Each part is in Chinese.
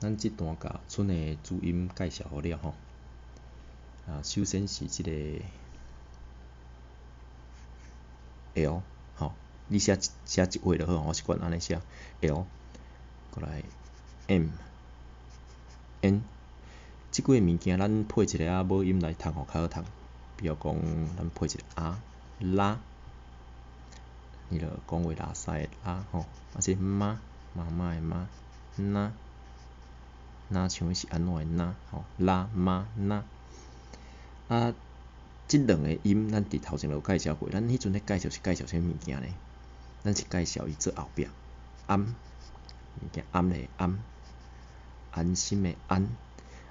咱即段甲剩的注音介绍好了吼。首先是即个 L 吼，你写一画就好，我习惯安尼写 L， 过来 M、N， 即几个物件咱配一个母音来读吼较好读。比如讲，咱配一个拉，你著讲话拉塞的拉吼，即妈妈的妈，那像是安怎的那吼，拉妈那。即两个音咱伫头前有介绍过，咱迄阵咧介绍是介绍啥物件呢？咱是介绍伊做后壁安，物件安的安，安心的安。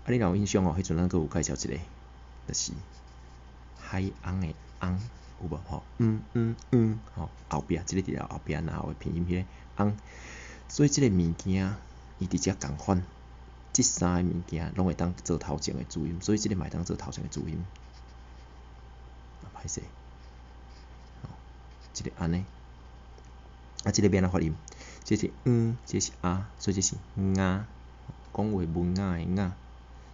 你若有印象吼，迄阵咱阁有介绍一个，就是海翁的翁，有无吼？吼，后壁即个伫后壁然后的拼音迄个翁，所以即个物件伊直接共款，即三个物件拢会当做头前的注音，所以即个嘛会当做头前的注音。歹势，即个安尼，即个要安怎发音？这是这是所以这是讲话文雅的雅，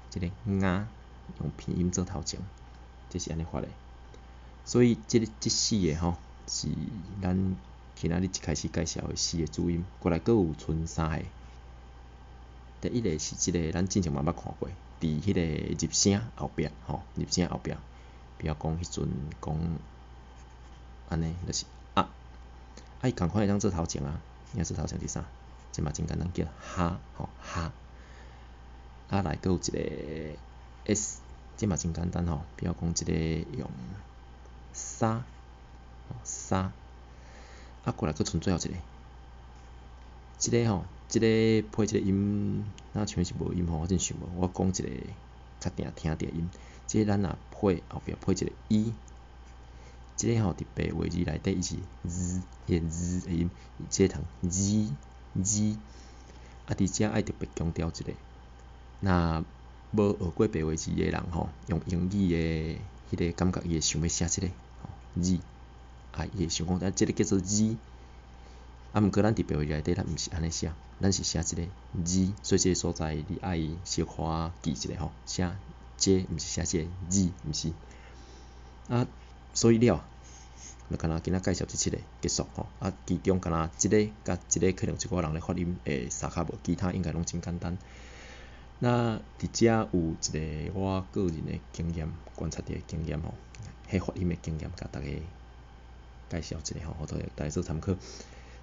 即个雅用拼音做头前，这是安尼发的。所以即四个吼是咱今仔日一开始介绍的四个注音，过来阁有剩三个。第一个是即个咱之前嘛捌看过，伫迄个入声后壁吼，入声后壁，比如讲迄阵讲安尼，就是伊共款会当做头前伊做头前是啥？即嘛真简单，叫哈吼哈。来阁有一个 S， 即嘛真简单吼，比如讲即个用沙沙，过来阁剩最后一个，即个吼，即个配即个音，那像是无音吼，我真想无。我讲一个较定听着音，即个咱若配后壁配一个一，即个吼伫白话字内底伊是迄个的音，即个读伫遮爱特别强调一个，若无学过白话字的人吼，用英语的迄个感觉，伊会想要写即个伊会想讲，即个叫做毋过咱伫白话字内底，咱毋是安尼写，咱是写即个所以即个所在你爱小可记一下吼，写即毋是写即个毋是。所以了，就敢若今仔介绍即七个结束吼。其中敢若即个甲即个可能一寡人咧发音会相较无，其他应该拢真简单。那伫遮有一个我个人的经验，观察的经验吼，迄发音的经验，甲大家介绍一下吼，互大家做参考。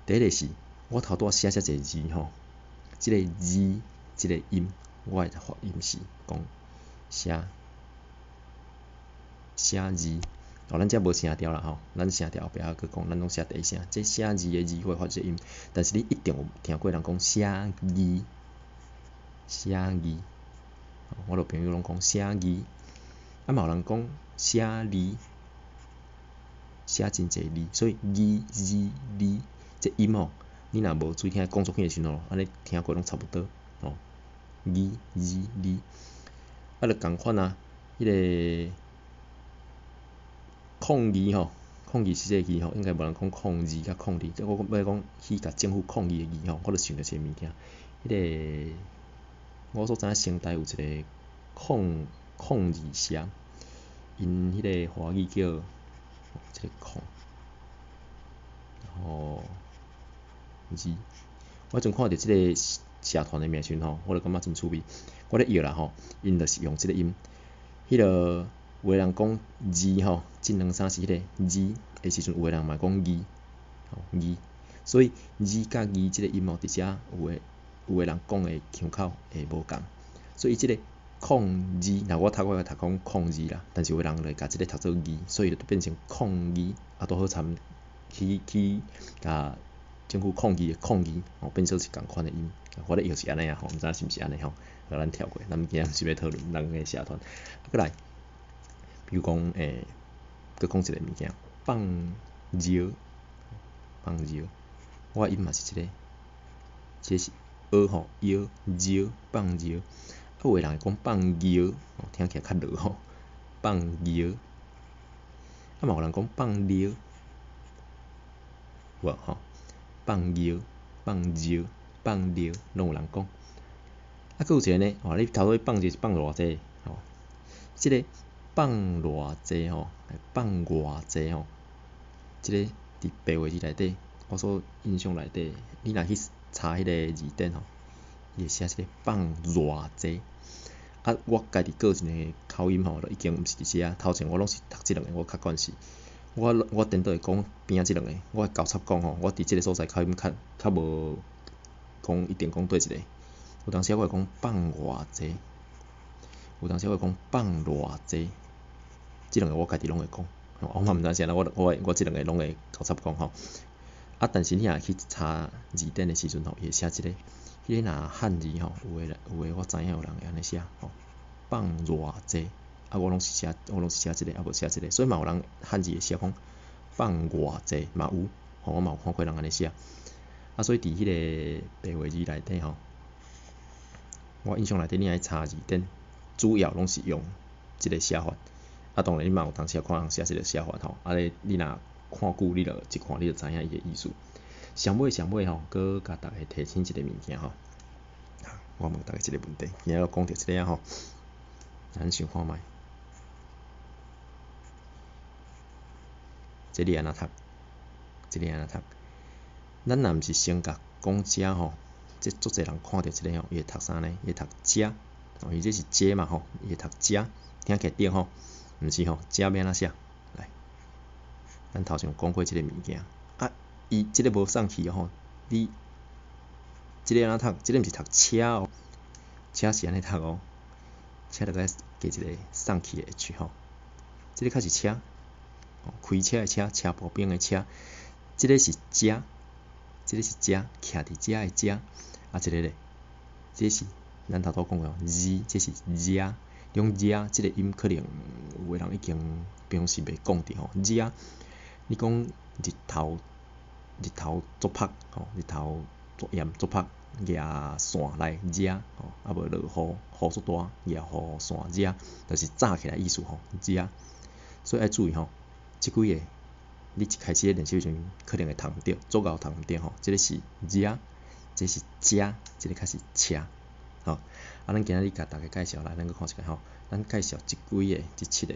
第一个是我头拄写遮济字吼，即个字即个音，我的发音是讲写字。咱遮无声调啦吼，咱声调后壁佫讲，咱拢写第一声。即写字的字我会发即个音，但是你一定有听过人讲写字，我著朋友拢讲写字，嘛有人讲写字，写真济字，所以字这音吼，你若无注意听讲作品的时阵，安尼听过拢差不多吼。字，就共款迄个控字吼，控字是这个字吼，应该无人讲控字甲控字，即我要讲去甲政府控字的字吼，我著想着一个物件，迄个我所知影清代有一个控字社，因迄个华语叫即个控，然后字，我迄阵看着即个社团的名称吼，我著感觉真趣味。我咧摇啦吼，因著是用即个音，迄个有个人讲字吼，即两三是迄个字的时阵，有个人嘛讲字，所以字甲字即个音吼，伫遮有个人讲的腔口会无共，所以即个控字，我读讲控字啦，但是有个人来甲即个读做字，所以就变成控字，都好惨去甲政府控字的控字，变做是共款的音。我咧摇是安尼吼，毋知是毋是安尼吼，互咱跳过，咱今仔是要讨论人个社团。过来，比如讲佫讲一个物件，放尿，我音嘛是即个，即是吼，摇放尿，有个人会讲放尿，听起来较落吼，放尿，嘛有人讲放尿，有无吼？放尿，拢有人讲。佫有一个呢，你头尾放是放偌济吼？即个放偌济吼，放偌济吼，即个伫白话字内底，我所印象内底，你若去查迄个字典吼，伊会写即个放偌济。我家己个人的口音吼，就已经毋是伫遮。头前我拢是读即两个，我较惯势。我顶倒会讲边仔即两个，我会交叉讲吼。我伫即个所在口音较无讲一定讲对一个。有当时我会讲放偌济，有当时我会讲放偌济，即两个我家己拢会讲。我嘛毋知是安怎，我即两个拢会交叉讲吼。但是你若去查字典的时阵吼，伊会写即个。迄个若汉字吼，有诶我知影有人会安尼写吼，放偌济，我拢是写即个，无写即个，所以嘛有人汉字会写讲放偌济嘛有，我嘛有看过人安尼写，所以伫迄个白话字内底吼，我印象内底你爱查字典，主要拢是用即个写法，当然你嘛有当时看人写即个写法吼，你若看久，你就一看你就知影伊诶意思。上尾吼，佮甲大家提醒一个物件吼，我问大家一个问题，今仔讲到即个吼，咱想看觅，即个安怎读？咱若毋是先甲讲遮吼，即足侪人看到即个吼，伊会读啥呢？伊会读遮，伊这是遮嘛吼，伊会读遮，听起来对吼，毋是吼，遮要安怎写？来，咱头前讲过即个物件。伊即个无送去吼，你即个安怎读？即个毋是读车哦，车是安尼读哦，车著该加一个送去的 H 吼，即个较是车，开车的车，车步兵的车，即个是遮，徛伫遮的遮，即个咧，即个是咱头拄讲过字，即是遮，用遮即个音可能有诶人已经平时袂讲伫吼，遮，你讲日头足晒吼，日头足炎足晒，遮线来遮吼，无落雨足大，遮雨线遮，就是炸起来意思吼，遮。所以爱注意吼，即几个你一开始练习时阵可能会读毋着，足够读毋着吼，即个是遮，这是遮，即个较是车吼。咱今日甲大家介绍来，咱去看一下吼，咱介绍即几个，即7个，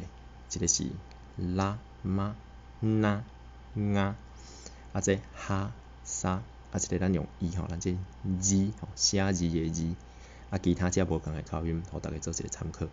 即个是拉、妈、那、啊。这哈、沙，即个咱用伊吼，咱这字吼，写字的字，其他遮无共的口音，互大家做一个参考。